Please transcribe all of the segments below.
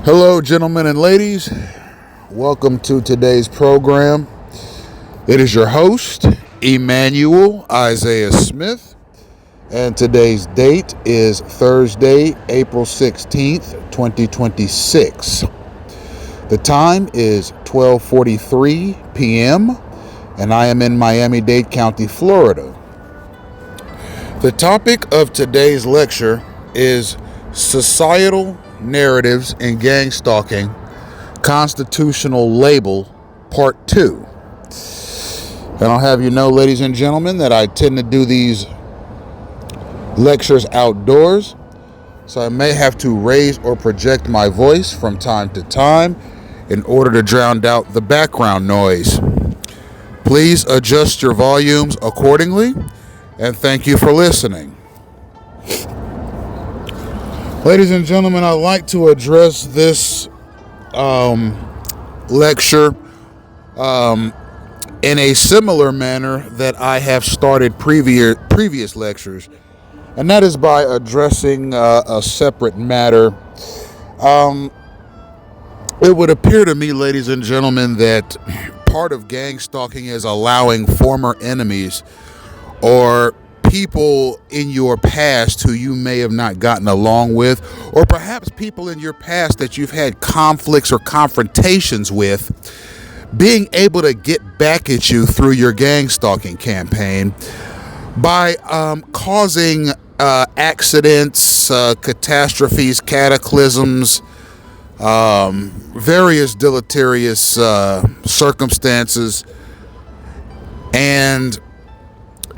Hello, gentlemen and ladies. Welcome to today's program. It is your host, Emmanuel Isaiah Smith, and today's date is Thursday, April 16th, 2026. The time is 12:43 p.m., and I am in Miami-Dade County, Florida. The topic of today's lecture is Societal Narratives in Gangstalking, Constitutional Label, Part 2. And I'll have you know, ladies and gentlemen, that I tend to do these lectures outdoors, so I may have to raise or project my voice from time to time in order to drown out the background noise. Please adjust your volumes accordingly, and thank you for listening. Ladies and gentlemen, I'd like to address this lecture in a similar manner that I have started previous lectures, and that is by addressing a separate matter. It would appear to me, ladies and gentlemen, that part of gang stalking is allowing former enemies or people in your past who you may have not gotten along with, or perhaps people in your past that you've had conflicts or confrontations with, being able to get back at you through your gang stalking campaign by causing accidents, catastrophes, cataclysms, various deleterious circumstances, and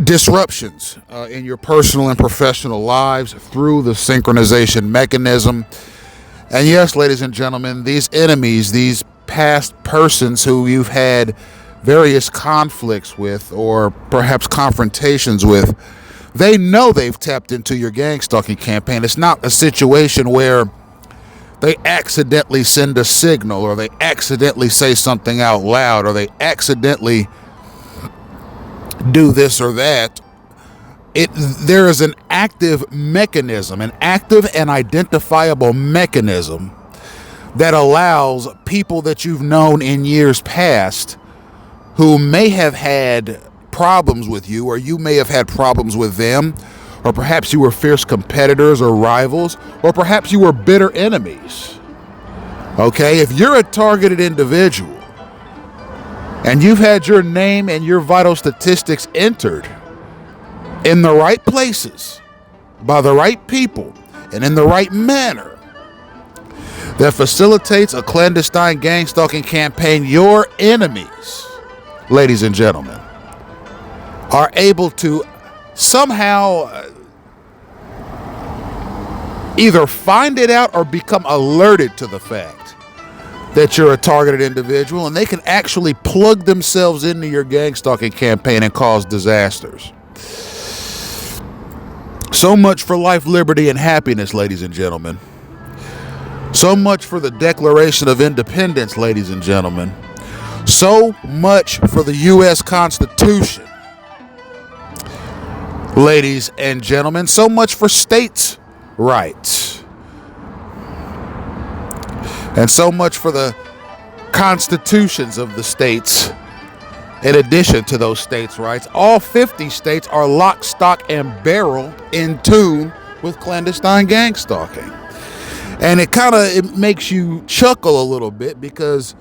disruptions in your personal and professional lives through the synchronization mechanism. And yes, ladies and gentlemen, these enemies, these past persons who you've had various conflicts with or perhaps confrontations with, they know they've tapped into your gang stalking campaign. It's not a situation where they accidentally send a signal, or they accidentally say something out loud, or they accidentally do this or that. There is an active mechanism, an active and identifiable mechanism that allows people that you've known in years past who may have had problems with you, or you may have had problems with them, or perhaps you were fierce competitors or rivals, or perhaps you were bitter enemies. Okay, if you're a targeted individual and you've had your name and your vital statistics entered in the right places, by the right people, and in the right manner that facilitates a clandestine gang stalking campaign, your enemies, ladies and gentlemen, are able to somehow either find it out or become alerted to the fact that you're a targeted individual, and they can actually plug themselves into your gang stalking campaign and cause disasters. So much for life, liberty, and happiness, ladies and gentlemen. So much for the Declaration of Independence, ladies and gentlemen. So much for the U.S. Constitution, ladies and gentlemen. So much for states' rights. And so much for the constitutions of the states. In addition to those states' rights, all 50 states are lock, stock, and barrel in tune with clandestine gang stalking. And it makes you chuckle a little bit, because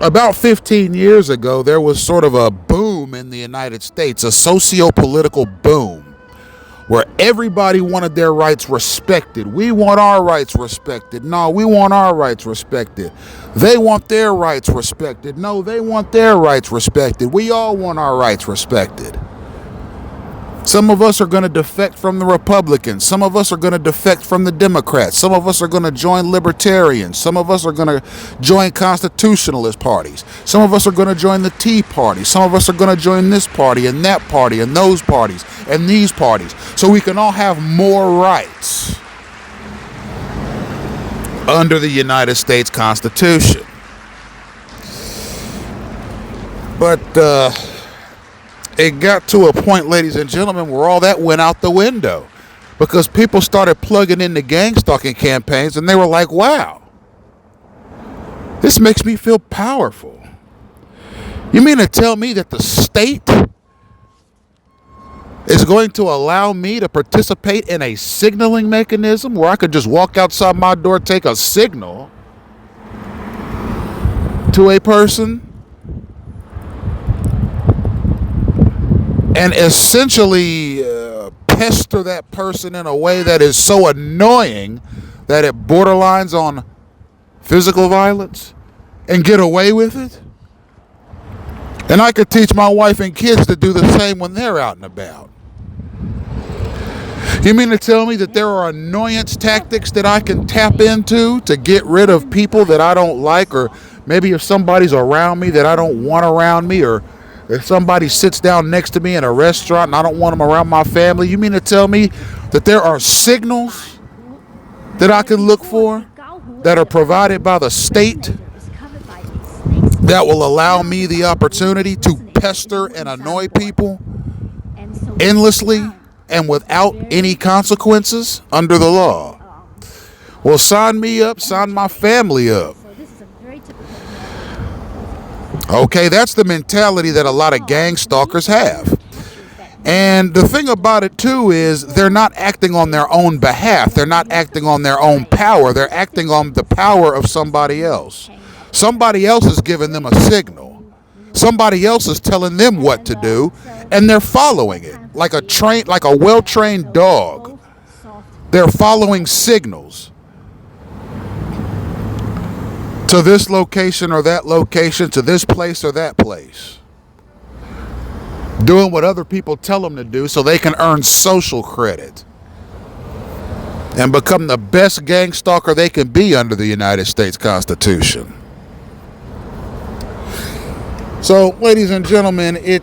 about 15 years ago, there was sort of a boom in the United States, a socio-political boom, where everybody wanted their rights respected. We want our rights respected. No, we want our rights respected. They want their rights respected. No, they want their rights respected. We all want our rights respected. Some of us are going to defect from the Republicans. Some of us are going to defect from the Democrats. Some of us are going to join libertarians. Some of us are going to join constitutionalist parties. Some of us are going to join the Tea Party. Some of us are going to join this party and that party and those parties and these parties, so we can all have more rights under the United States Constitution. But it got to a point, ladies and gentlemen, where all that went out the window, because people started plugging into gang stalking campaigns, and they were like, wow, This makes me feel powerful. You mean to tell me that the state is going to allow me to participate in a signaling mechanism where I could just walk outside my door, take a signal to a person, and essentially pester that person in a way that is so annoying that it borderlines on physical violence, and get away with it? And I could teach my wife and kids to do the same when they're out and about. You mean to tell me that there are annoyance tactics that I can tap into to get rid of people that I don't like, or maybe if somebody's around me that I don't want around me, or if somebody sits down next to me in a restaurant and I don't want them around my family? You mean to tell me that there are signals that I can look for that are provided by the state that will allow me the opportunity to pester and annoy people endlessly and without any consequences under the law? Well, sign me up, sign my family up. Okay, that's the mentality that a lot of gang stalkers have. And the thing about it, too, is they're not acting on their own behalf. They're not acting on their own power. They're acting on the power of somebody else. Somebody else is giving them a signal. Somebody else is telling them what to do, and they're following it like a well-trained dog. They're following signals to this location or that location, to this place or that place, doing what other people tell them to do so they can earn social credit and become the best gang stalker they can be under the United States Constitution. So, ladies and gentlemen, it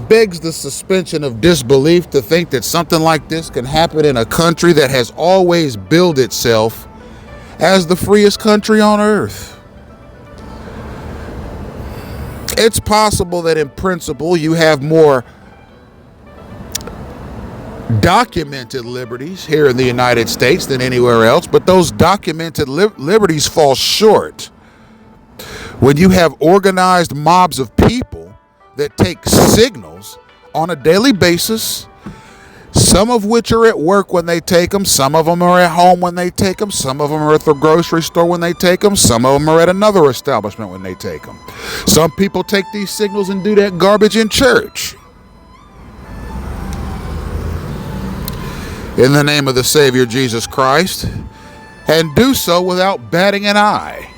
begs the suspension of disbelief to think that something like this can happen in a country that has always billed itself as the freest country on earth. It's possible that in principle you have more documented liberties here in the United States than anywhere else, but those documented liberties fall short when you have organized mobs of people that take signals on a daily basis, some of which are at work when they take them, some of them are at home when they take them, some of them are at the grocery store when they take them, some of them are at another establishment when they take them. Some people take these signals and do that garbage in church in the name of the Savior Jesus Christ, and do so without batting an eye.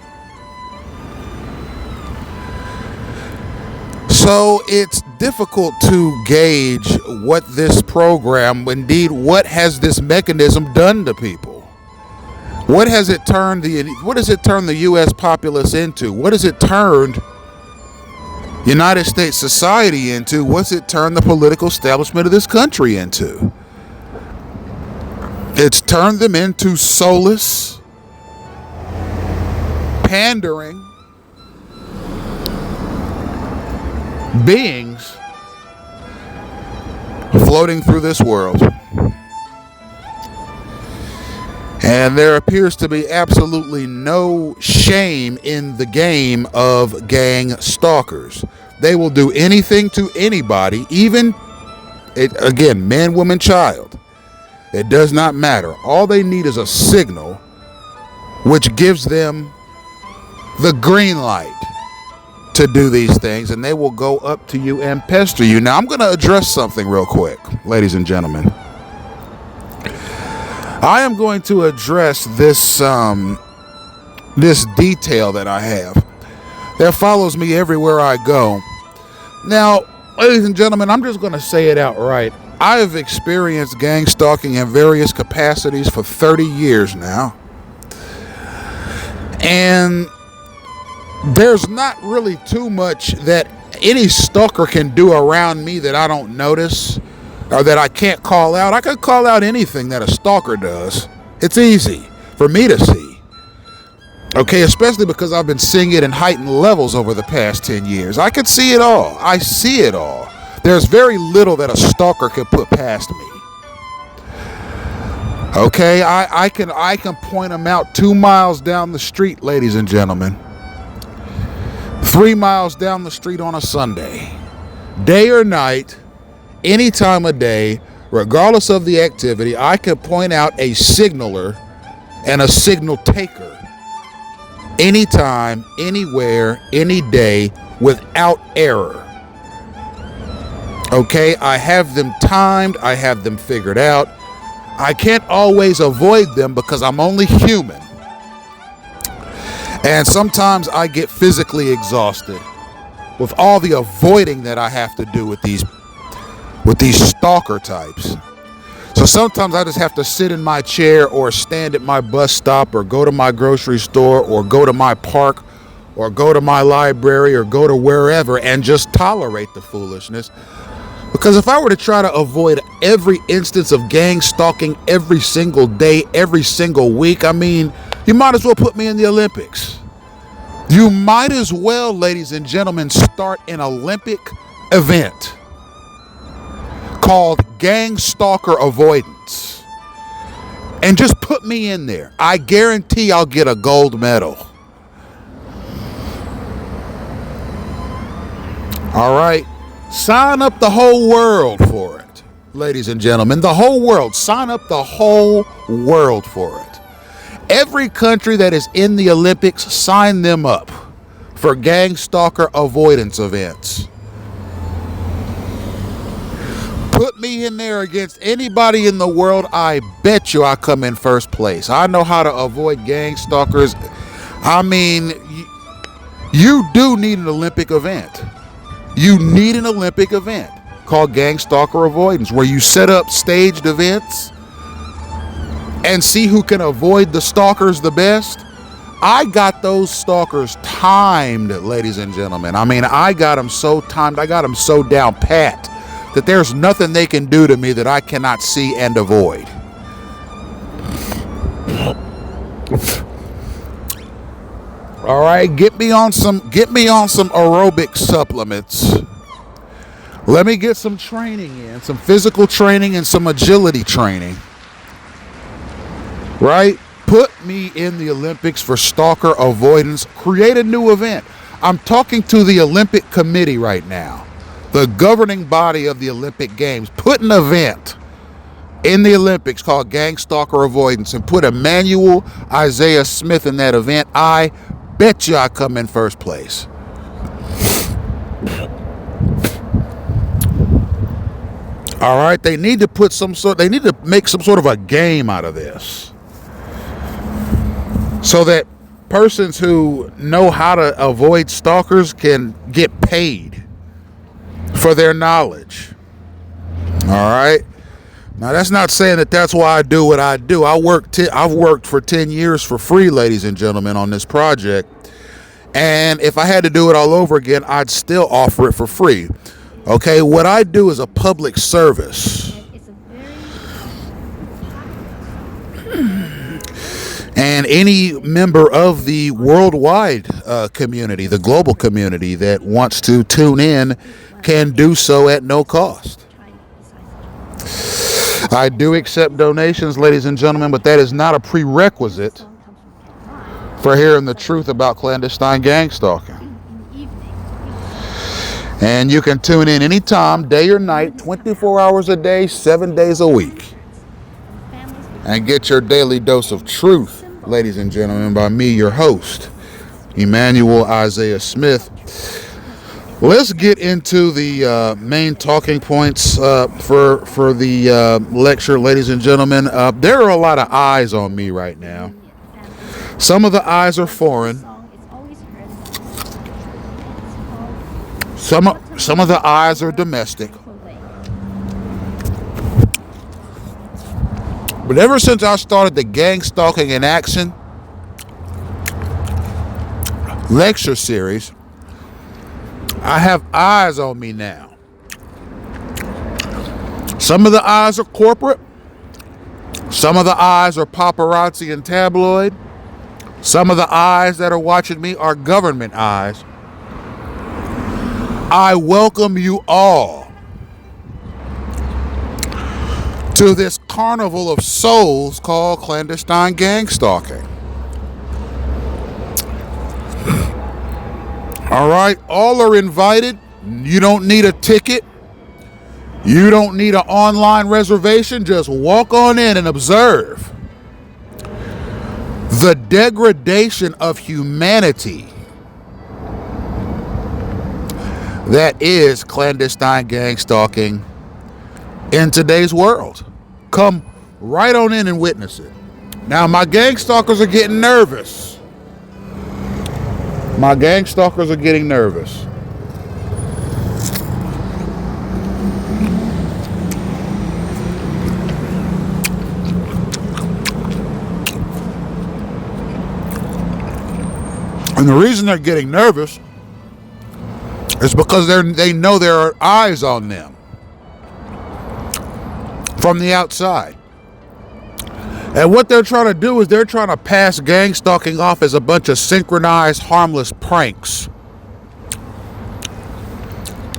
So it's difficult to gauge what this program, indeed, what has this mechanism done to people? What has it turned the U.S. populace into? What has it turned United States society into? What's it turned the political establishment of this country into? It's turned them into soulless, pandering beings floating through this world. And there appears to be absolutely no shame in the game of gang stalkers. They will do anything to anybody, even, again, man, woman, child. It does not matter. All they need is a signal which gives them the green light to do these things, and they will go up to you and pester you. Now, I'm going to address something real quick, ladies and gentlemen. I am going to address this this detail that I have that follows me everywhere I go. Now, ladies and gentlemen, I'm just going to say it outright. I have experienced gang stalking in various capacities for 30 years now. And there's not really too much that any stalker can do around me that I don't notice or that I can't call out. I can call out anything that a stalker does. It's easy for me to see. Okay, especially because I've been seeing it in heightened levels over the past 10 years. I can see it all. I see it all. There's very little that a stalker can put past me. Okay, I can point them out 2 miles down the street, ladies and gentlemen. 3 miles down the street on a Sunday. Day or night, any time of day, regardless of the activity, I can point out a signaler and a signal taker anytime, anywhere, any day without error. Okay, I have them timed, I have them figured out. I can't always avoid them because I'm only human. And sometimes I get physically exhausted with all the avoiding that I have to do with these stalker types. So sometimes I just have to sit in my chair or stand at my bus stop or go to my grocery store or go to my park or go to my library or go to wherever and just tolerate the foolishness. Because if I were to try to avoid every instance of gang stalking every single day, every single week, I mean, you might as well put me in the Olympics. You might as well, ladies and gentlemen, start an Olympic event called gang stalker avoidance. And just put me in there. I guarantee I'll get a gold medal. All right. Sign up the whole world for it, ladies and gentlemen. The whole world. Sign up the whole world for it. Every country that is in the Olympics, sign them up for gang stalker avoidance events. Put me in there against anybody in the world, I bet you I come in first place. I know how to avoid gang stalkers. I mean, you do need an Olympic event. You need an Olympic event called gang stalker avoidance, where you set up staged events and see who can avoid the stalkers the best. I got those stalkers timed, ladies and gentlemen. I mean, I got them so timed, I got them so down pat that there's nothing they can do to me that I cannot see and avoid. All right, get me on some aerobic supplements. Let me get some training in, some physical training and some agility training. Right? Put me in the Olympics for stalker avoidance. Create a new event. I'm talking to the Olympic Committee right now, the governing body of the Olympic Games. Put an event in the Olympics called gang stalker avoidance and put Emmanuel Isaiah Smith in that event. I bet you I come in first place. All right, they need to make some sort of a game out of this, so that persons who know how to avoid stalkers can get paid for their knowledge. All right. Now, that's not saying that that's why I do what I do. I've worked for 10 years for free, ladies and gentlemen, on this project. And if I had to do it all over again, I'd still offer it for free. Okay, what I do is a public service. And any member of the worldwide community, the global community that wants to tune in can do so at no cost. I do accept donations, ladies and gentlemen, but that is not a prerequisite for hearing the truth about clandestine gang stalking. And you can tune in anytime, day or night, 24 hours a day, 7 days a week, and get your daily dose of truth, ladies and gentlemen, by me, your host, Emmanuel Isaiah Smith. Let's get into the main talking points for the lecture, ladies and gentlemen. There are a lot of eyes on me right now. Some of the eyes are foreign. Some of the eyes are domestic. But ever since I started the Gang Stalking in Action lecture series, I have eyes on me now. Some of the eyes are corporate. Some of the eyes are paparazzi and tabloid. Some of the eyes that are watching me are government eyes. I welcome you all to this carnival of souls called clandestine gang stalking. All right, all are invited. You don't need a ticket. You don't need an online reservation. Just walk on in and observe the degradation of humanity that is clandestine gang stalking in today's world. Come right on in and witness it. Now, my gang stalkers are getting nervous. My gang stalkers are getting nervous. And the reason they're getting nervous is because they know there are eyes on them from the outside. And what they're trying to do is they're trying to pass gang stalking off as a bunch of synchronized, harmless pranks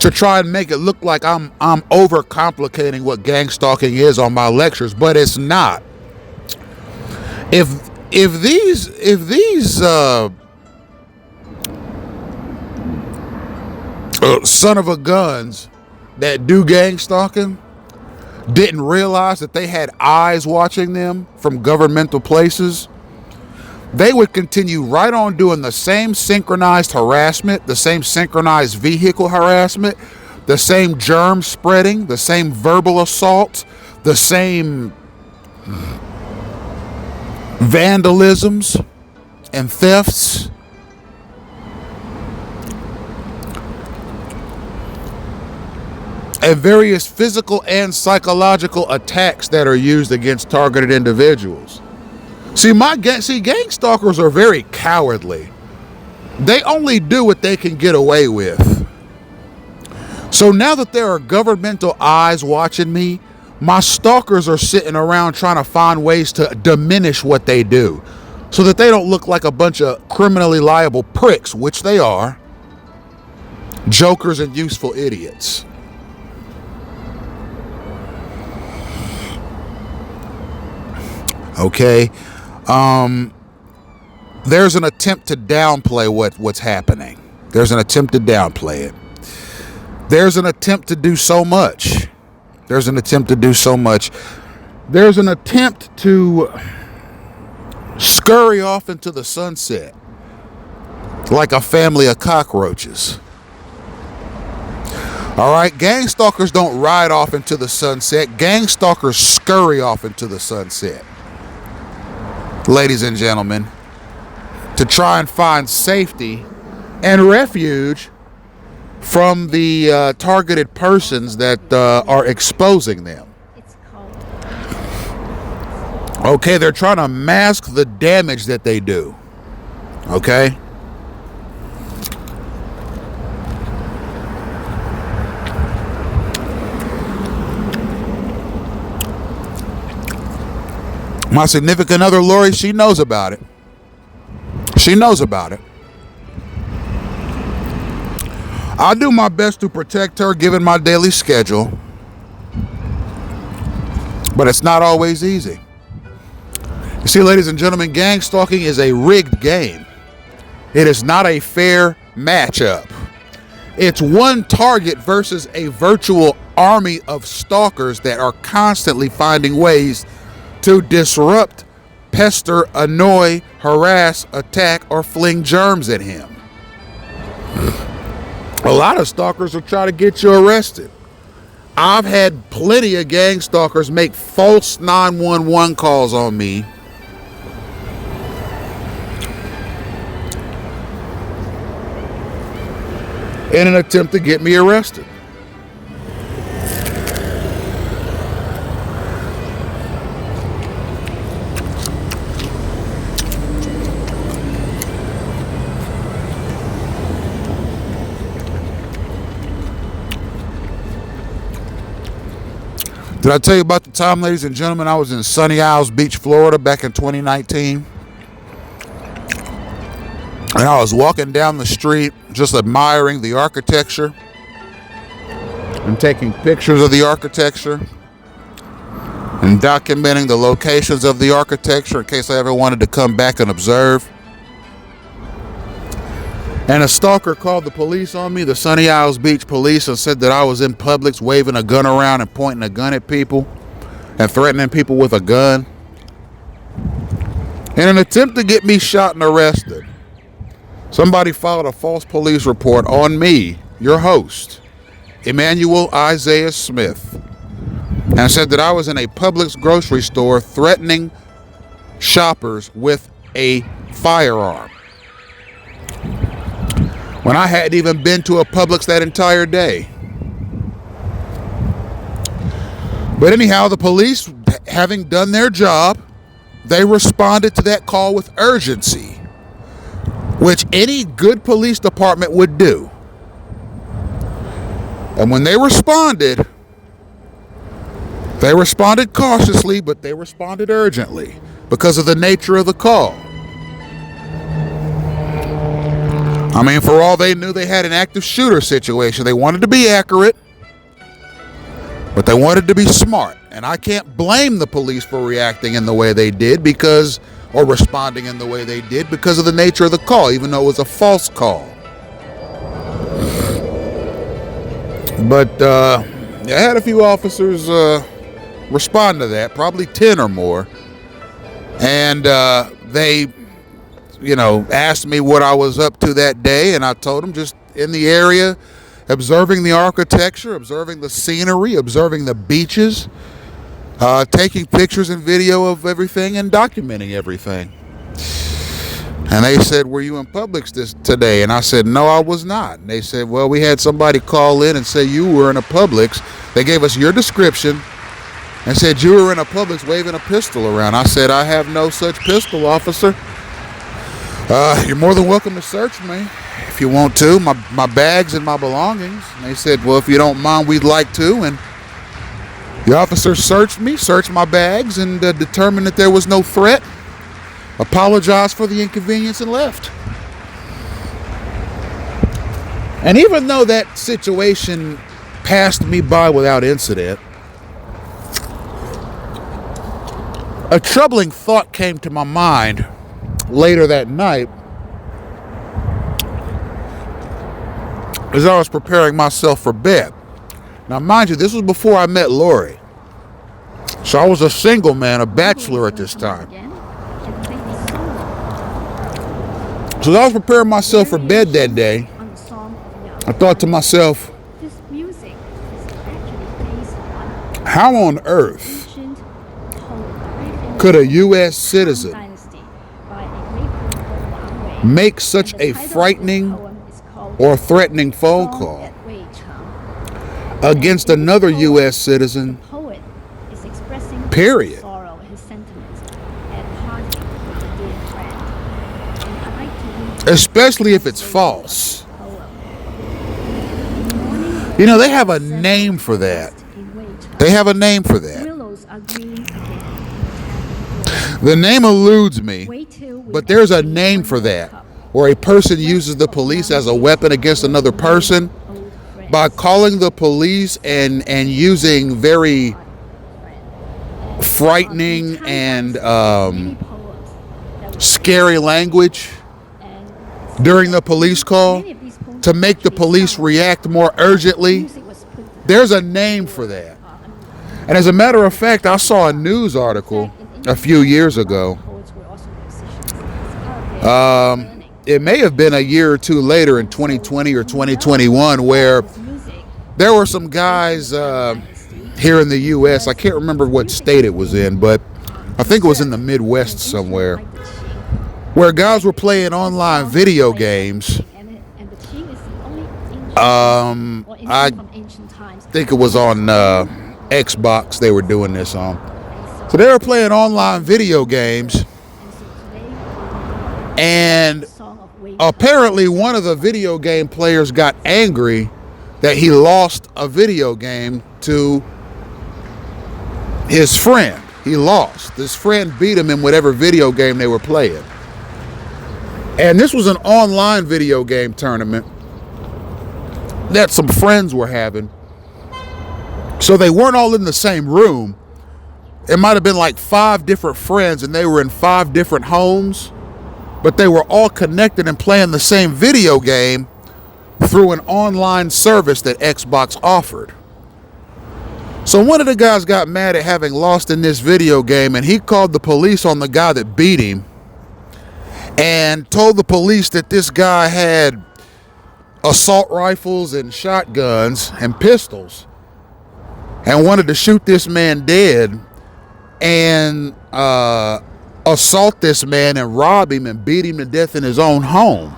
to try and make it look like I'm overcomplicating what gang stalking is on my lectures, but it's not. If these son of a guns that do gang stalking didn't realize that they had eyes watching them from governmental places, they would continue right on doing the same synchronized harassment, the same synchronized vehicle harassment, the same germ spreading, the same verbal assault, the same vandalisms and thefts. And various physical and psychological attacks that are used against targeted individuals. Gang stalkers are very cowardly. They only do what they can get away with. So now that there are governmental eyes watching me, my stalkers are sitting around trying to find ways to diminish what they do so that they don't look like a bunch of criminally liable pricks, which they are, jokers and useful idiots. Okay, there's an attempt to downplay what's happening. There's an attempt to downplay it. There's an attempt to do so much. There's an attempt to scurry off into the sunset like a family of cockroaches. All right, gang stalkers don't ride off into the sunset. Gang stalkers scurry off into the sunset, ladies and gentlemen, to try and find safety and refuge from the targeted persons that are exposing them. Okay, they're trying to mask the damage that they do. Okay? My significant other, Lori, she knows about it. She knows about it. I do my best to protect her given my daily schedule, but it's not always easy. You see, ladies and gentlemen, gang stalking is a rigged game. It is not a fair matchup. It's one target versus a virtual army of stalkers that are constantly finding ways to disrupt, pester, annoy, harass, attack, or fling germs at him. A lot of stalkers will try to get you arrested. I've had plenty of gang stalkers make false 911 calls on me in an attempt to get me arrested. Did I tell you about the time, ladies and gentlemen, I was in Sunny Isles Beach, Florida back in 2019? And I was walking down the street just admiring the architecture and taking pictures of the architecture. and documenting the locations of the architecture in case I ever wanted to come back and observe. And a stalker called the police on me, the Sunny Isles Beach police, and said that I was in Publix waving a gun around and pointing a gun at people and threatening people with a gun. In an attempt to get me shot and arrested, somebody filed a false police report on me, your host, Emmanuel Isaiah Smith, and said that I was in a Publix grocery store threatening shoppers with a firearm when I hadn't even been to a Publix that entire day. But anyhow, the police, having done their job, they responded to that call with urgency, which any good police department would do. And when they responded cautiously, but they responded urgently because of the nature of the call. I mean, for all they knew, they had an active shooter situation. They wanted to be accurate, but they wanted to be smart. And I can't blame the police for reacting in the way they did or responding in the way they did because of the nature of the call, even though it was a false call. But I had a few officers respond to that, probably 10 or more. And they asked me what I was up to that day, and I told them just in the area, observing the architecture, observing the scenery, observing the beaches, taking pictures and video of everything and documenting everything. And they said, "Were you in Publix today?" And I said, "No, I was not." And they said, "Well, we had somebody call in and say you were in a Publix. They gave us your description and said you were in a Publix waving a pistol around." I said, "I have no such pistol, officer. You're more than welcome to search me if you want to, my bags and my belongings." And they said, "Well, if you don't mind, we'd like to." And the officer searched my bags, and determined that there was no threat, apologized for the inconvenience, and left. And even though that situation passed me by without incident, a troubling thought came to my mind later that night as I was preparing myself for bed. Now, mind you, this was before I met Lori. So I was a single man, a bachelor at this time. So as I was preparing myself for bed that day, I thought to myself, how on earth could a U.S. citizen make such a frightening or threatening phone call against another U.S. citizen, period? Especially if it's false. You know, they have a name for that. They have a name for that. The name eludes me, but there's a name for that, where a person uses the police as a weapon against another person by calling the police and using very frightening and scary language during the police call to make the police react more urgently. There's a name for that. And as a matter of fact, I saw a news article a few years ago. It may have been a year or two later in 2020 or 2021 where there were some guys here in the U.S. I can't remember what state it was in, but I think it was in the Midwest somewhere, where guys were playing online video games. I think it was on Xbox they were doing this on. So they were playing online video games, and apparently one of the video game players got angry that he lost a video game to his friend. He lost. His friend beat him in whatever video game they were playing. And this was an online video game tournament that some friends were having. So they weren't all in the same room, It might have been like 5 different friends, and they were in 5 different homes, but they were all connected and playing the same video game through an online service that Xbox offered. So one of the guys got mad at having lost in this video game, and he called the police on the guy that beat him and told the police that this guy had assault rifles and shotguns and pistols and wanted to shoot this man dead and assault this man and rob him and beat him to death in his own home.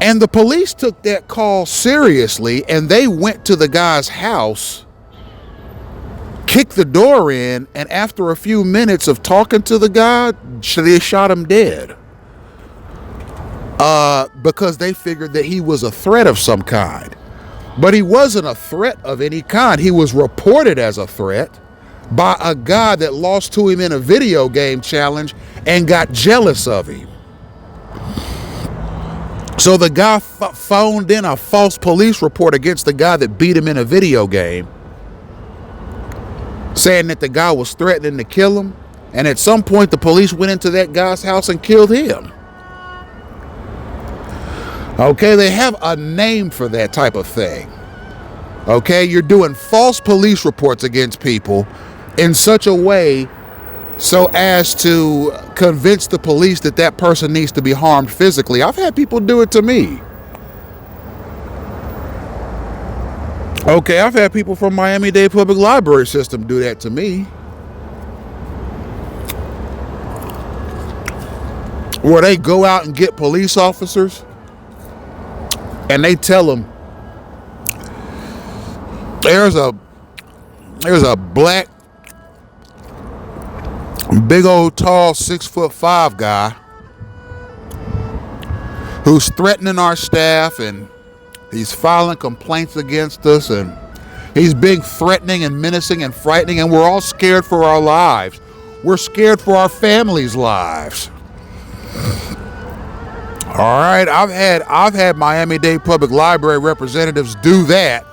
And the police took that call seriously, and they went to the guy's house, kicked the door in, and after a few minutes of talking to the guy, they shot him dead. Because they figured that he was a threat of some kind. But he wasn't a threat of any kind. He was reported as a threat by a guy that lost to him in a video game challenge and got jealous of him. So the guy phoned in a false police report against the guy that beat him in a video game, saying that the guy was threatening to kill him. And at some point, the police went into that guy's house and killed him. Okay, they have a name for that type of thing. Okay, you're doing false police reports against people in such a way so as to convince the police that that person needs to be harmed physically. I've had people do it to me. Okay, I've had people from Miami-Dade Public Library System do that to me. Where they go out and get police officers and they tell them, there's a black, big old tall 6'5" guy who's threatening our staff, and he's filing complaints against us, and he's being threatening and menacing and frightening, and we're all scared for our lives. We're scared for our families' lives. All right, I've had Miami-Dade Public Library representatives do that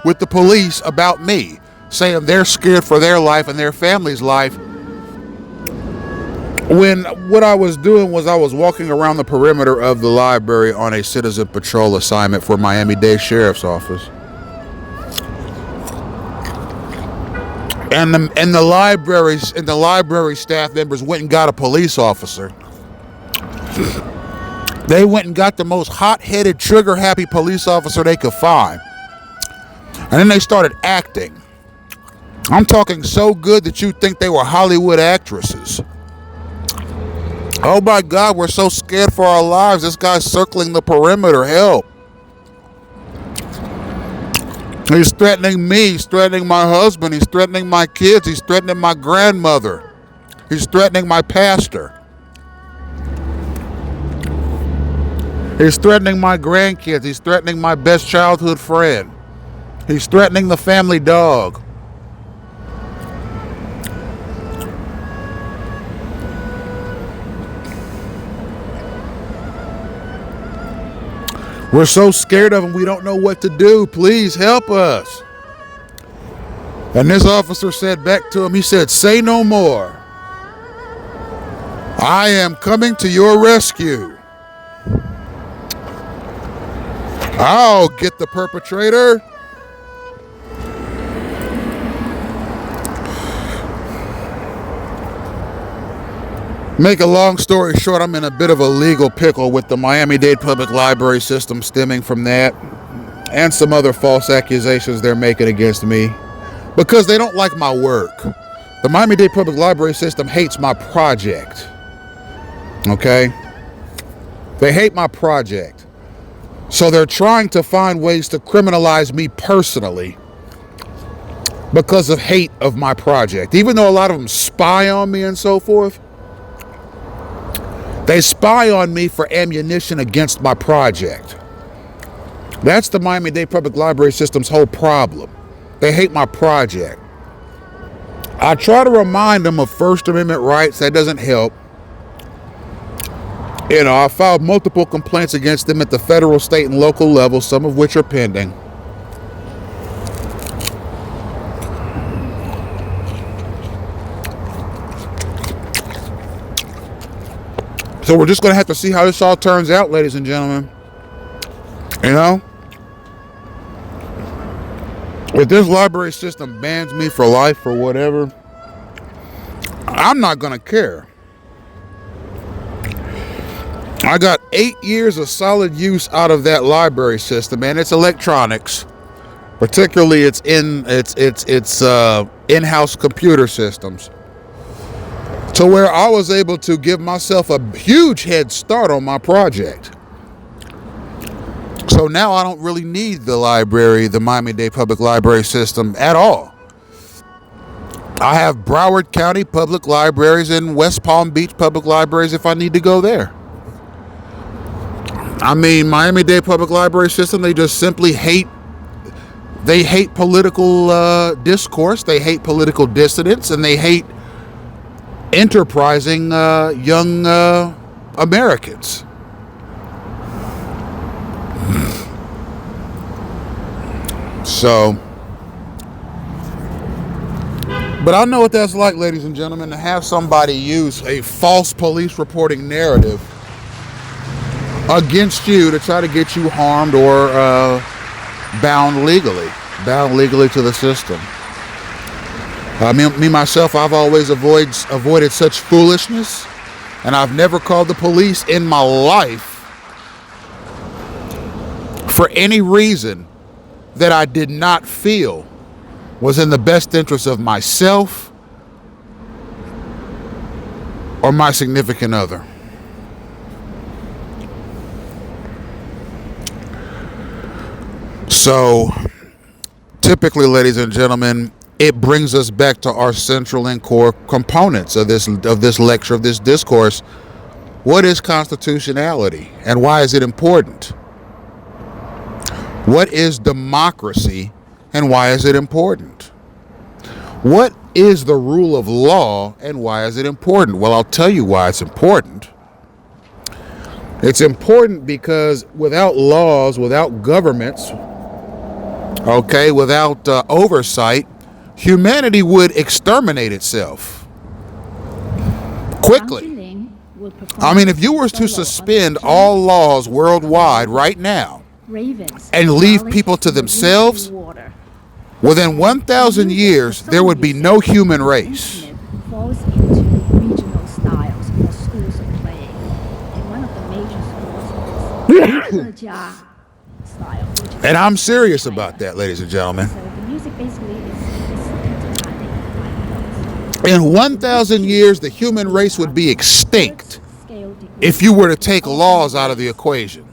with the police about me, saying they're scared for their life and their family's life. When what I was doing was I was walking around the perimeter of the library on a citizen patrol assignment for Miami-Dade Sheriff's Office. And the library staff members went and got a police officer. They went and got the most hot-headed, trigger-happy police officer they could find. And then they started acting. I'm talking so good that you'd think they were Hollywood actresses. Oh my God, we're so scared for our lives. This guy's circling the perimeter. Help. He's threatening me. He's threatening my husband. He's threatening my kids. He's threatening my grandmother. He's threatening my pastor. He's threatening my grandkids. He's threatening my best childhood friend. He's threatening the family dog. We're so scared of him, we don't know what to do. Please help us. And this officer said back to him, he said, "Say no more. I am coming to your rescue. I'll get the perpetrator." Make a long story short, I'm in a bit of a legal pickle with the Miami-Dade Public Library System stemming from that and some other false accusations they're making against me because they don't like my work. The Miami-Dade Public Library System hates my project. Okay? They hate my project. So they're trying to find ways to criminalize me personally because of hate of my project. Even though a lot of them spy on me and so forth, they spy on me for ammunition against my project. That's the Miami-Dade Public Library System's whole problem. They hate my project. I try to remind them of First Amendment rights. That doesn't help. You know, I filed multiple complaints against them at the federal, state, and local level, some of which are pending. So we're just going to have to see how this all turns out, ladies and gentlemen. You know? If this library system bans me for life or whatever, I'm not going to care. I got 8 years of solid use out of that library system and its electronics, particularly its in-house computer systems, to where I was able to give myself a huge head start on my project. So now I don't really need the library, the Miami-Dade Public Library system at all. I have Broward County Public Libraries and West Palm Beach Public Libraries if I need to go there. I mean, Miami-Dade Public Library system, they just simply hate political discourse, they hate political dissidents, and they hate enterprising young Americans. So, but I know what that's like, ladies and gentlemen, to have somebody use a false police reporting narrative against you to try to get you harmed or bound legally to the system. Me myself, I've always avoided such foolishness, and I've never called the police in my life for any reason that I did not feel was in the best interest of myself or my significant other. So, typically, ladies and gentlemen, it brings us back to our central and core components of this lecture, of this discourse. What is constitutionality, and why is it important? What is democracy, and why is it important? What is the rule of law, and why is it important? Well, I'll tell you why it's important. It's important because without laws, without governments, without oversight, humanity would exterminate itself quickly. I mean, if you were to suspend all laws worldwide right now and leave people to themselves, within 1,000 years, there would be no human race. And I'm serious about that, ladies and gentlemen. In 1,000 years, the human race would be extinct if you were to take laws out of the equation.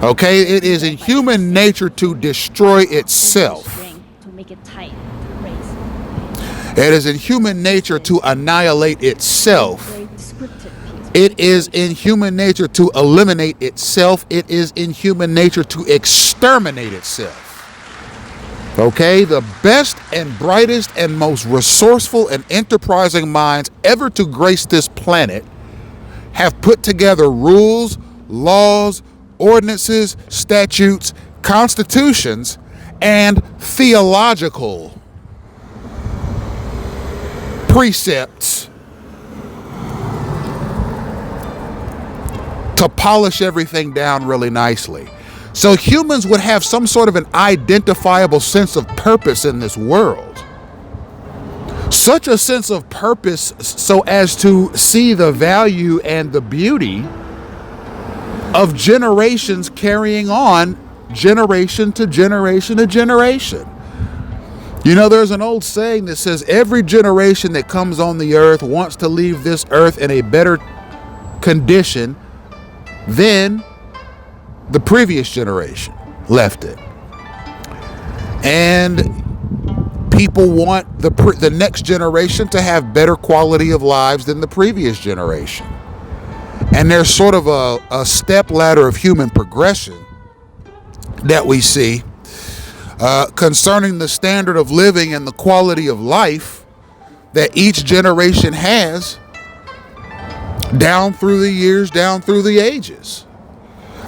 Okay, it is in human nature to destroy itself. It is in human nature to annihilate itself. It is in human nature to eliminate itself. It is in human nature to exterminate itself. Okay, the best and brightest and most resourceful and enterprising minds ever to grace this planet have put together rules, laws, ordinances, statutes, constitutions, and theological precepts to polish everything down really nicely. So humans would have some sort of an identifiable sense of purpose in this world. Such a sense of purpose so as to see the value and the beauty of generations carrying on, generation to generation to generation. You know, there's an old saying that says every generation that comes on the earth wants to leave this earth in a better condition than the previous generation left it. And people want the next generation to have better quality of lives than the previous generation. And there's sort of a step ladder of human progression that we see concerning the standard of living and the quality of life that each generation has down through the years, down through the ages.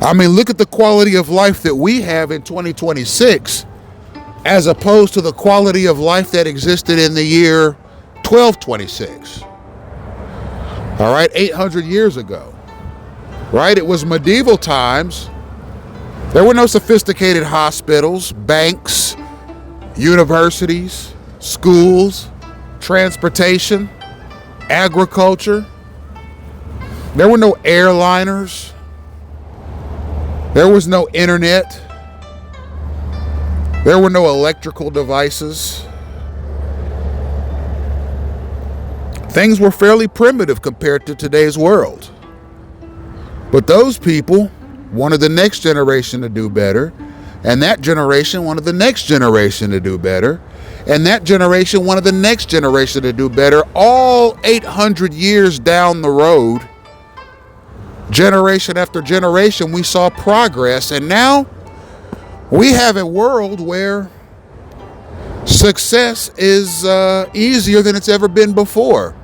I mean, look at the quality of life that we have in 2026 as opposed to the quality of life that existed in the year 1226. All right, 800 years ago. Right? It was medieval times. There were no sophisticated hospitals, banks, universities, schools, transportation, agriculture. There were no airliners. There was no internet. There were no electrical devices. Things were fairly primitive compared to today's world. But those people wanted the next generation to do better, and that generation wanted the next generation to do better, and that generation wanted the next generation to do better. All 800 years down the road, generation after generation, we saw progress, and now we have a world where success is easier than it's ever been before.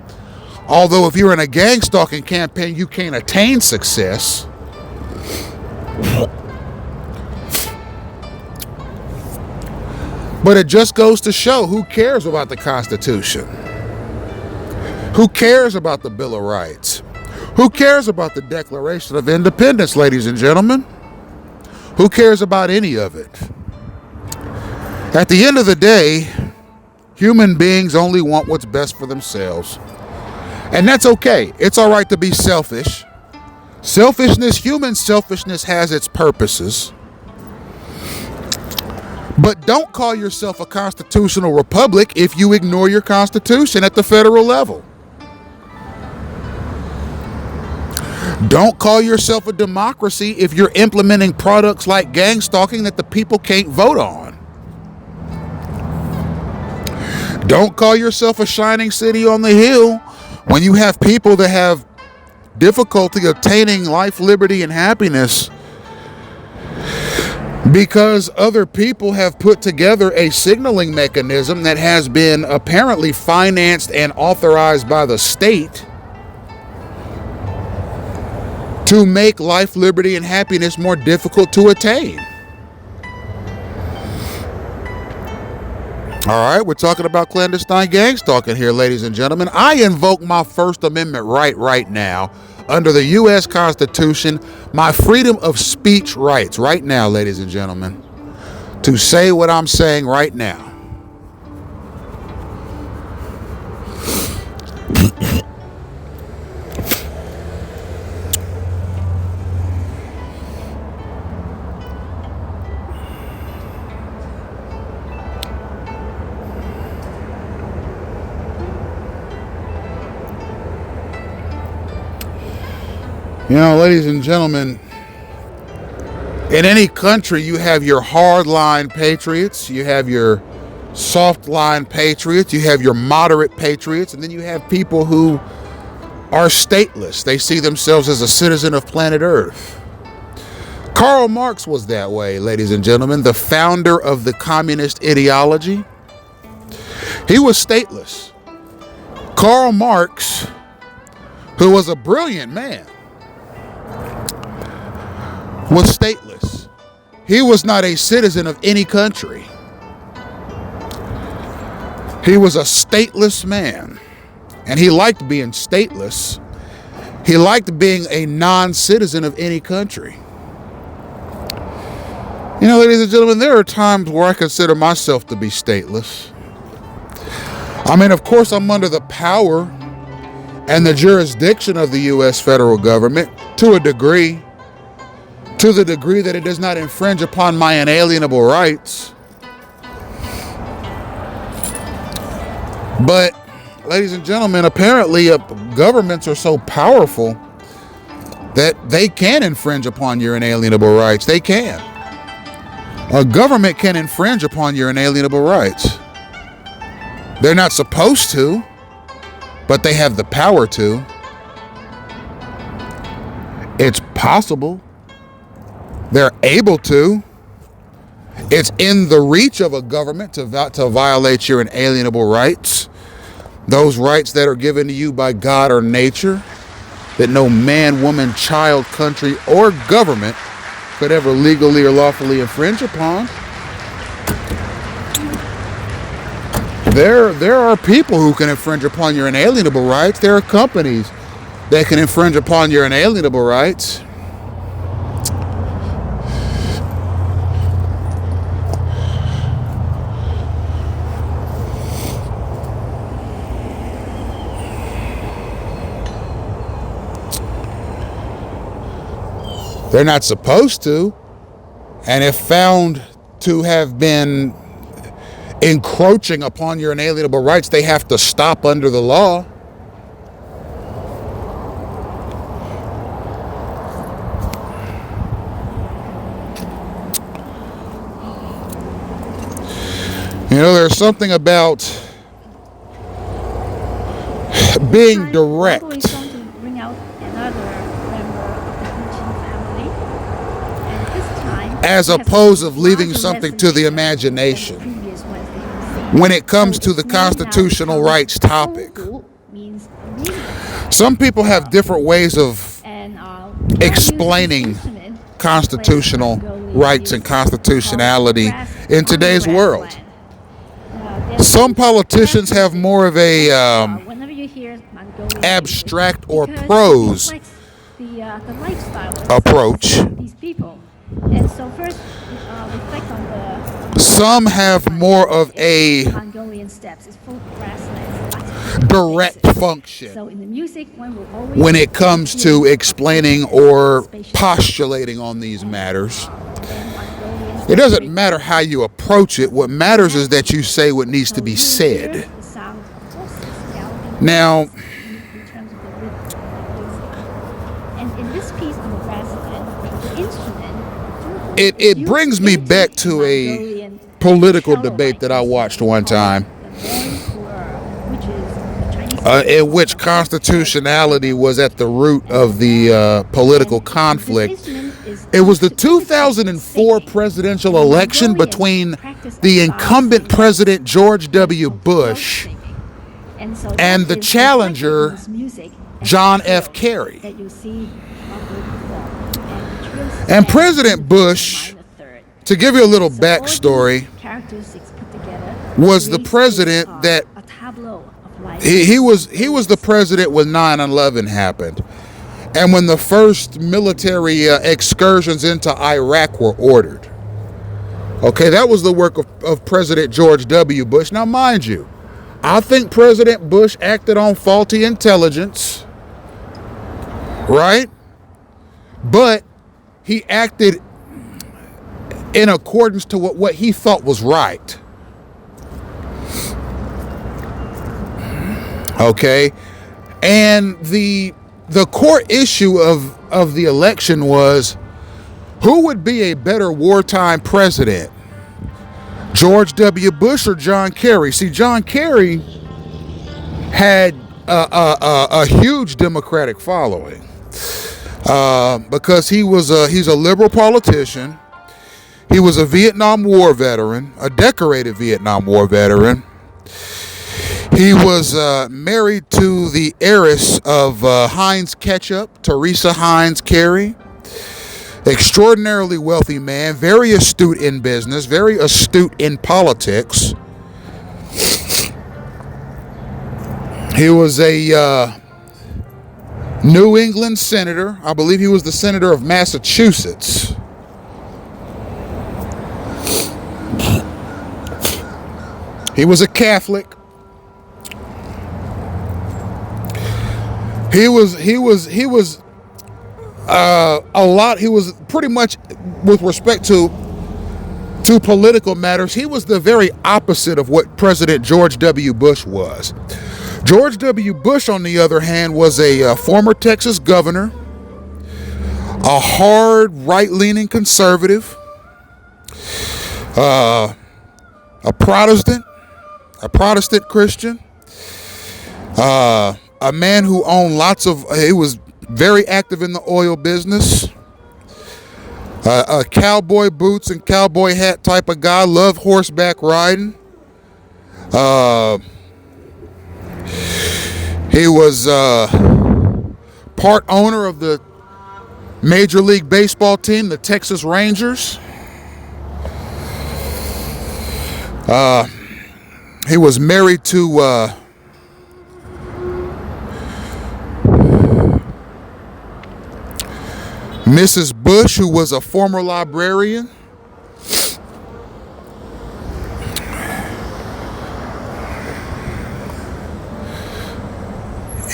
Although if you're in a gangstalking campaign, you can't attain success. But it just goes to show, who cares about the Constitution? Who cares about the Bill of Rights? Who cares about the Declaration of Independence, ladies and gentlemen? Who cares about any of it? At the end of the day, human beings only want what's best for themselves. And that's okay. It's all right to be selfish. Selfishness, human selfishness has its purposes. But don't call yourself a constitutional republic if you ignore your constitution at the federal level. Don't call yourself a democracy if you're implementing products like gangstalking that the people can't vote on. Don't call yourself a shining city on the hill when you have people that have difficulty obtaining life, liberty, and happiness because other people have put together a signaling mechanism that has been apparently financed and authorized by the state to make life, liberty, and happiness more difficult to attain. All right, we're talking about clandestine gangstalking here, ladies and gentlemen. I invoke my First Amendment right now under the U.S. Constitution, my freedom of speech rights right now, ladies and gentlemen, to say what I'm saying right now. You know, ladies and gentlemen, in any country, you have your hardline patriots, you have your softline patriots, you have your moderate patriots, and then you have people who are stateless. They see themselves as a citizen of planet Earth. Karl Marx was that way, ladies and gentlemen, the founder of the communist ideology. He was stateless. Karl Marx, who was a brilliant man, was stateless. He was not a citizen of any country. He was a stateless man, and he liked being stateless. He liked being a non-citizen of any country. You know, ladies and gentlemen, there are times where I consider myself to be stateless. I mean, of course, I'm under the power and the jurisdiction of the U.S. federal government to a degree. To the degree that it does not infringe upon my inalienable rights. But, ladies and gentlemen, apparently governments are so powerful that they can infringe upon your inalienable rights. They can. A government can infringe upon your inalienable rights. They're not supposed to, but they have the power to. It's possible. They're able to. It's in the reach of a government to violate your inalienable rights. Those rights that are given to you by God or nature, that no man, woman, child, country, or government could ever legally or lawfully infringe upon. There are people who can infringe upon your inalienable rights. There are companies that can infringe upon your inalienable rights. They're not supposed to, and if found to have been encroaching upon your inalienable rights, they have to stop under the law. You know, there's something about being direct. As opposed to leaving something to the imagination when it comes to the constitutional rights topic. Some people have different ways of explaining constitutional rights and constitutionality in today's world. Some politicians have more of a abstract or prose approach. And so first, reflect on the. Some have more of a direct function So in the music, one will always when it comes to explaining or postulating on these matters. It doesn't matter how you approach it. What matters is that you say what needs to be said. Now, and in this piece on the brass and the instrument. it brings me back to a political debate that I watched one time, in which constitutionality was at the root of the political conflict. It was the 2004 presidential election between the incumbent president George W. Bush and the challenger John F. Kerry. And President Bush, to give you a little backstory, was the president that he was the president when 9/11 happened, and when the first military excursions into Iraq were ordered. Okay, that was the work of President George W. Bush. Now, mind you, I think President Bush acted on faulty intelligence, right? But he acted in accordance to what he thought was right. Okay, and the core issue of the election was who would be a better wartime president, George W. Bush or John Kerry? See, John Kerry had a huge Democratic following. Because he's a liberal politician. He was a Vietnam War veteran, a decorated Vietnam War veteran. He was married to the heiress of Heinz Ketchup, Teresa Heinz Kerry. Extraordinarily wealthy man, very astute in business, very astute in politics. He was a New England senator. I believe he was the senator of Massachusetts. He was a Catholic. He was pretty much, with respect to political matters, he was the very opposite of what President George W. Bush was. George W. Bush, on the other hand, was a former Texas governor, a hard right-leaning conservative, a Protestant Christian, a man who owned he was very active in the oil business, a cowboy boots and cowboy hat type of guy, loved horseback riding. He was part owner of the Major League Baseball team, the Texas Rangers. He was married to Mrs. Bush, who was a former librarian,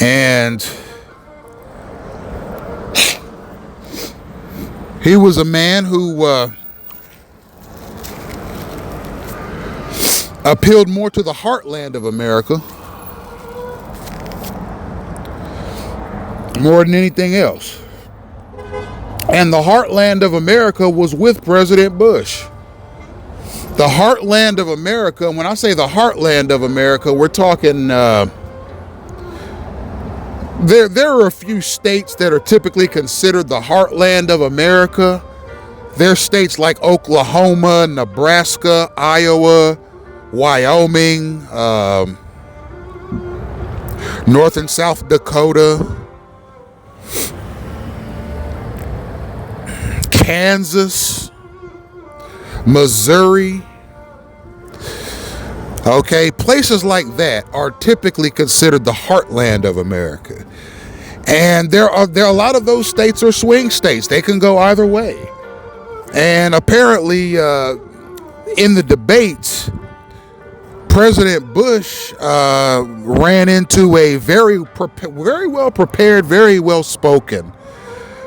and he was a man who appealed more to the heartland of America more than anything else. And the heartland of America was with President Bush. The heartland of America, and when I say the heartland of America, we're talking, there are a few states that are typically considered the heartland of America. There are states like Oklahoma, Nebraska, Iowa, Wyoming, North and South Dakota, Kansas, Missouri. Okay, places like that are typically considered the heartland of America. And there are a lot of those states are swing states. They can go either way. And apparently, in the debates, President Bush ran into a very well prepared, very well spoken,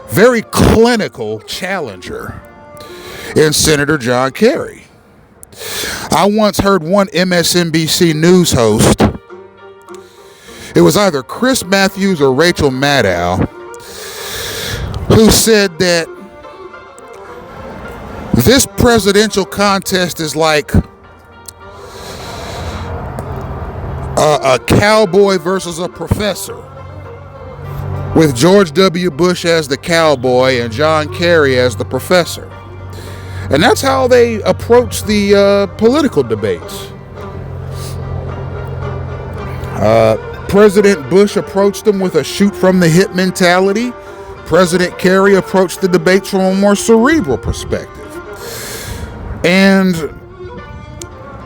very clinical challenger in Senator John Kerry. I once heard one MSNBC news host, it was either Chris Matthews or Rachel Maddow, who said that this presidential contest is like a cowboy versus a professor, with George W. Bush as the cowboy and John Kerry as the professor. And that's how they approach the political debates. President Bush approached them with a shoot from the hip mentality. President Kerry approached the debates from a more cerebral perspective. And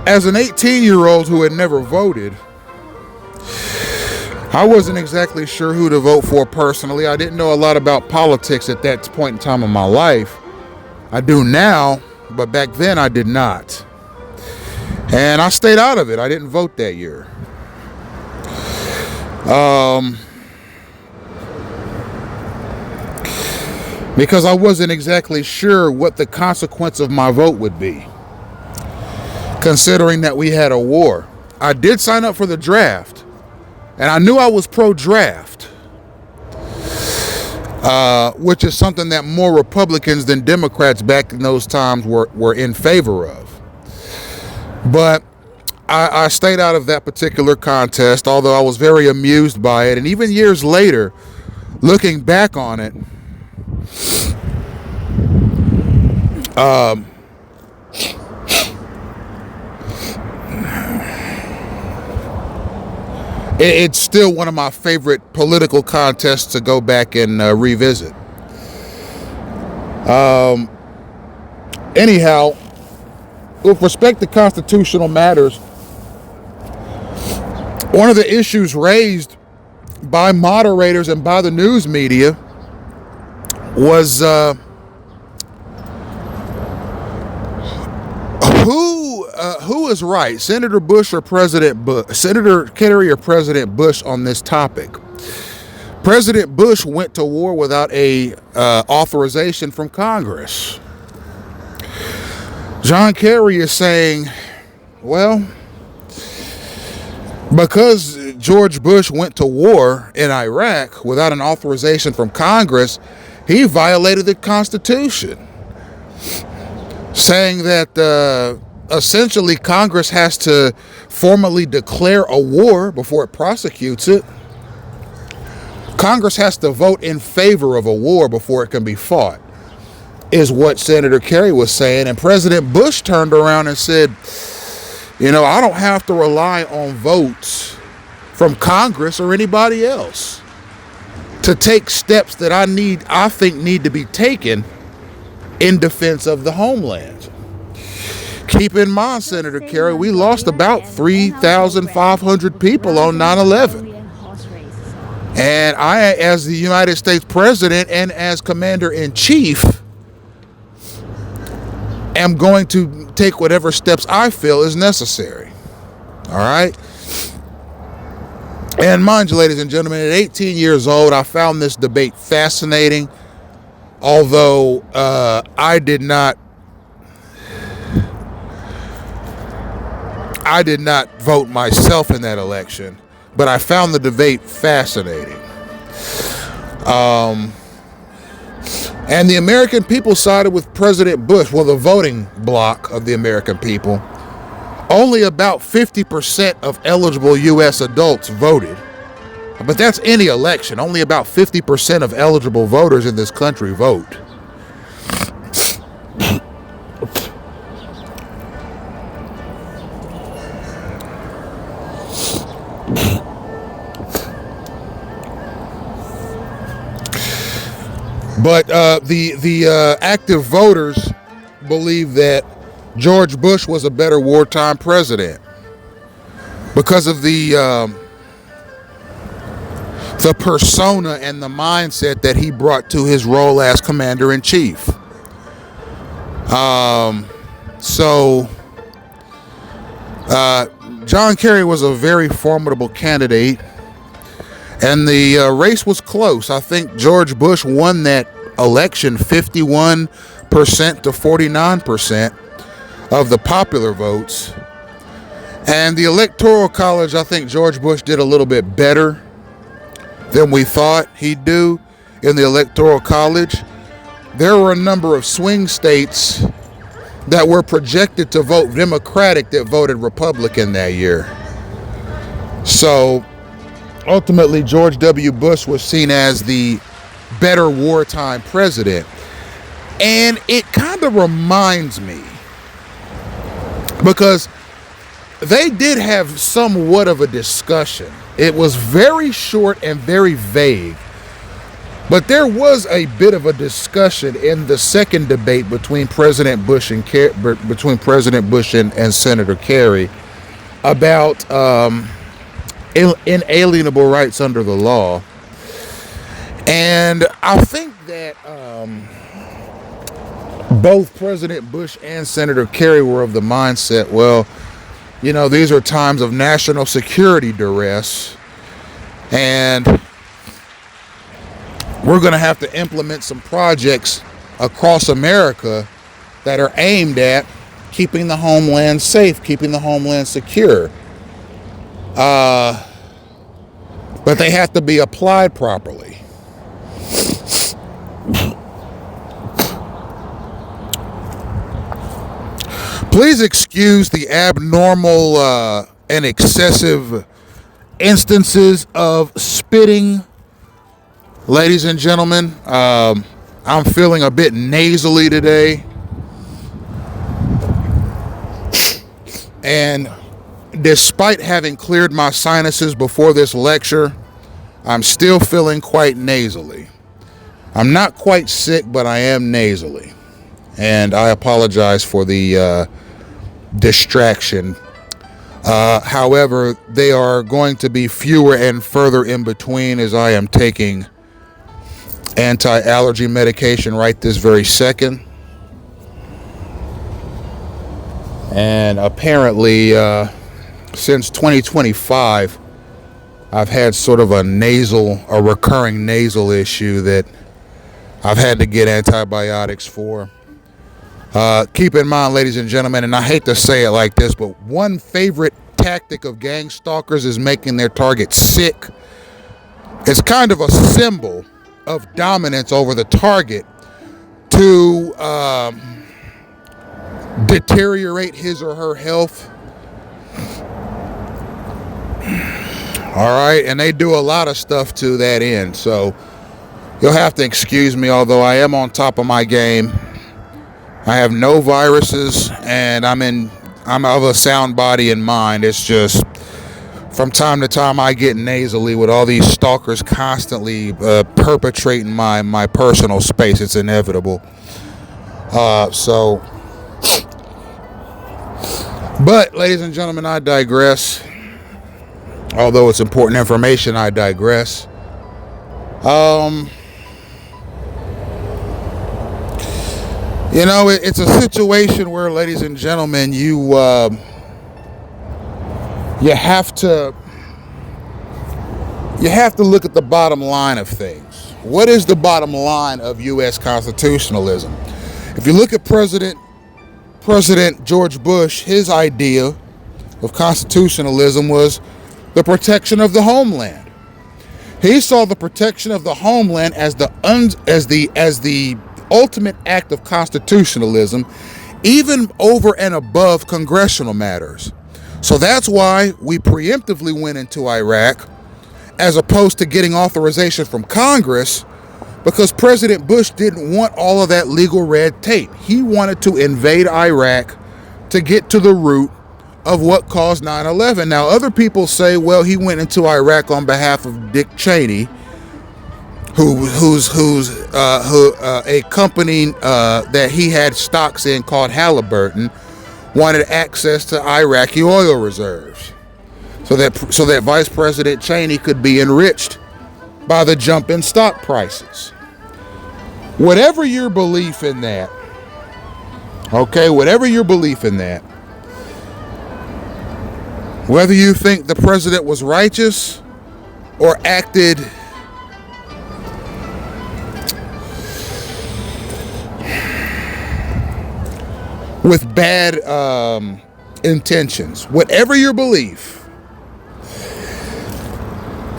as an 18-year-old who had never voted, I wasn't exactly sure who to vote for personally. I didn't know a lot about politics at that point in time of my life. I do now, but back then I did not. And I stayed out of it. I didn't vote that year. Because I wasn't exactly sure what the consequence of my vote would be, considering that we had a war. I did sign up for the draft, and I knew I was pro-draft, which is something that more Republicans than Democrats back in those times were in favor of. But I stayed out of that particular contest, although I was very amused by it. And even years later, looking back on it, it's still one of my favorite political contests to go back and revisit. Anyhow, with respect to constitutional matters, one of the issues raised by moderators and by the news media was who is right, Senator Bush or President Bush, Senator Kerry or President Bush on this topic. President Bush went to war without a authorization from Congress. John Kerry is saying, well, because George Bush went to war in Iraq without an authorization from Congress, he violated the Constitution, saying that essentially Congress has to formally declare a war before it prosecutes it. Congress has to vote in favor of a war before it can be fought, is what Senator Kerry was saying. And President Bush turned around and said, you know, I don't have to rely on votes from Congress or anybody else to take steps that I think need to be taken in defense of the homeland. Keep in mind, Senator Kerry, we lost about 3,500 people on 9/11. And I, as the United States President and as Commander-in-Chief, am going to take whatever steps I feel is necessary. All right? And mind you, ladies and gentlemen, at 18 years old, I found this debate fascinating, although I did not vote myself in that election, but I found the debate fascinating. And the American people sided with President Bush, well, the voting bloc of the American people. Only about 50% of eligible U.S. adults voted. But that's any election. Only about 50% of eligible voters in this country vote. But the active voters believe that George Bush was a better wartime president because of the persona and the mindset that he brought to his role as commander-in-chief. So John Kerry was a very formidable candidate, and the race was close. I think George Bush won that election 51% to 49% of the popular votes. And the Electoral College, I think George Bush did a little bit better than we thought he'd do in the Electoral College. There were a number of swing states that were projected to vote Democratic that voted Republican that year. So ultimately, George W. Bush was seen as the better wartime president. And it kind of reminds me, because they did have somewhat of a discussion. It was very short and very vague, but there was a bit of a discussion in the second debate between President Bush and Senator Kerry about inalienable rights under the law. And I think that both President Bush and Senator Kerry were of the mindset, well, you know, these are times of national security duress, and we're going to have to implement some projects across America that are aimed at keeping the homeland safe, keeping the homeland secure. But they have to be applied properly. Please excuse the abnormal and excessive instances of spitting, ladies and gentlemen. I'm feeling a bit nasally today. And despite having cleared my sinuses before this lecture, I'm still feeling quite nasally. I'm not quite sick, but I am nasally. And I apologize for the distraction. However, they are going to be fewer and further in between as I am taking anti-allergy medication right this very second. And apparently, since 2025, I've had sort of a recurring nasal issue that I've had to get antibiotics for. Keep in mind, ladies and gentlemen, and I hate to say it like this, but one favorite tactic of gang stalkers is making their target sick. It's kind of a symbol of dominance over the target to deteriorate his or her health. All right, and they do a lot of stuff to that end. So you'll have to excuse me, although I am on top of my game. I have no viruses, and I'm of a sound body and mind. It's just from time to time I get nasally with all these stalkers constantly perpetrating my personal space. It's inevitable. But ladies and gentlemen, I digress. Although it's important information, I digress. Um, it's a situation where, ladies and gentlemen, you have to look at the bottom line of things. What is the bottom line of U.S. constitutionalism? If you look at President George Bush, his idea of constitutionalism was the protection of the homeland. He saw the protection of the homeland as the ultimate act of constitutionalism, even over and above congressional matters. So that's why we preemptively went into Iraq, as opposed to getting authorization from Congress, because President Bush didn't want all of that legal red tape. He wanted to invade Iraq to get to the root of what caused 9/11. Now, other people say, well, he went into Iraq on behalf of Dick Cheney, who's a company that he had stocks in called Halliburton, wanted access to Iraqi oil reserves, so that Vice President Cheney could be enriched by the jump in stock prices. Whatever your belief in that, whether you think the president was righteous or acted with bad intentions, whatever your belief,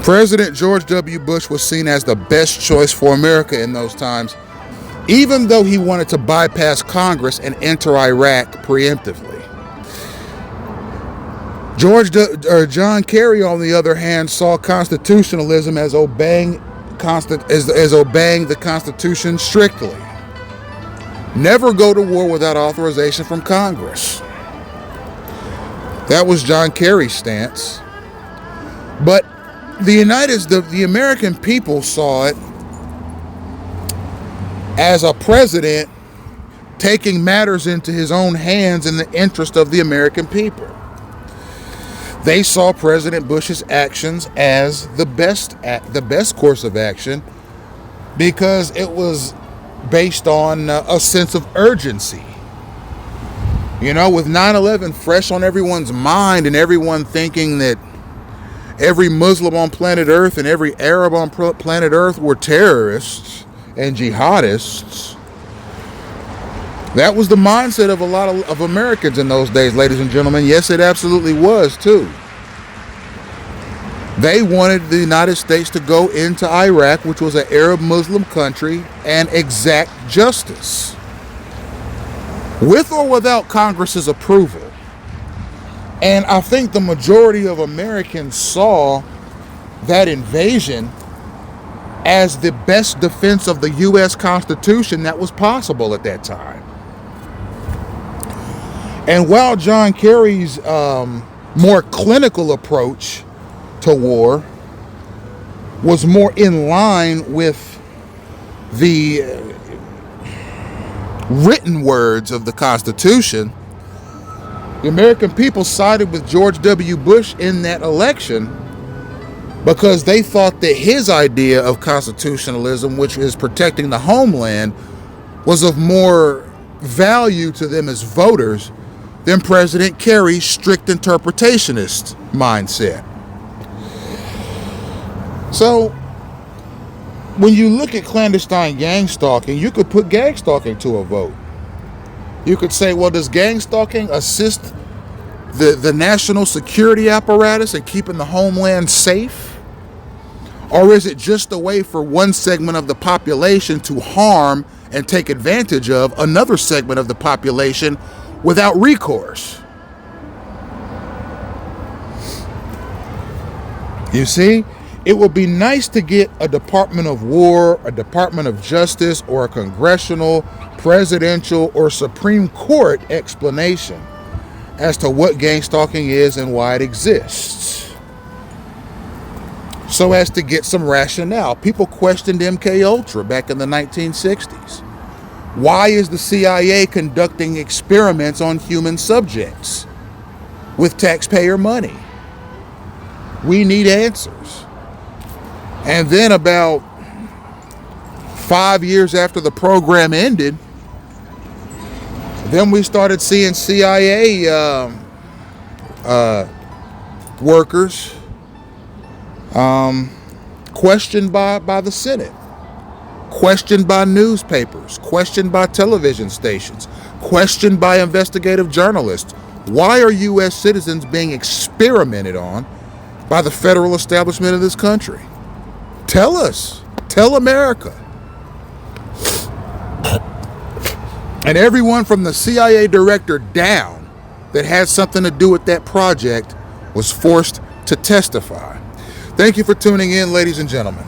President George W. Bush was seen as the best choice for America in those times, even though he wanted to bypass Congress and enter Iraq preemptively. John Kerry, on the other hand, saw constitutionalism as obeying the Constitution strictly. Never go to war without authorization from Congress. That was John Kerry's stance. But the American people saw it as a president taking matters into his own hands in the interest of the American people. They saw President Bush's actions as the best course of action, because it was based on a sense of urgency. With 9/11 fresh on everyone's mind, and everyone thinking that every Muslim on planet Earth and every Arab on planet Earth were terrorists and jihadists. That was the mindset of a lot of Americans in those days, ladies and gentlemen. Yes, it absolutely was, too. They wanted the United States to go into Iraq, which was an Arab Muslim country, and exact justice, with or without Congress's approval. And I think the majority of Americans saw that invasion as the best defense of the U.S. Constitution that was possible at that time. And while John Kerry's more clinical approach to war was more in line with the written words of the Constitution, the American people sided with George W. Bush in that election because they thought that his idea of constitutionalism, which is protecting the homeland, was of more value to them as voters than President Kerry's strict interpretationist mindset. So, when you look at clandestine gangstalking, you could put gangstalking to a vote. You could say, well, does gangstalking assist the national security apparatus in keeping the homeland safe? Or is it just a way for one segment of the population to harm and take advantage of another segment of the population without recourse? You see, it would be nice to get a Department of War, a Department of Justice, or a congressional, presidential, or Supreme Court explanation as to what gangstalking is and why it exists, so as to get some rationale. People questioned MK Ultra back in the 1960s. Why is the CIA conducting experiments on human subjects with taxpayer money? We need answers. And then about 5 years after the program ended, then we started seeing CIA workers questioned by the Senate, questioned by newspapers, questioned by television stations, questioned by investigative journalists. Why are U.S. citizens being experimented on by the federal establishment of this country? Tell us. Tell America. And everyone from the CIA director down that had something to do with that project was forced to testify. Thank you for tuning in, ladies and gentlemen.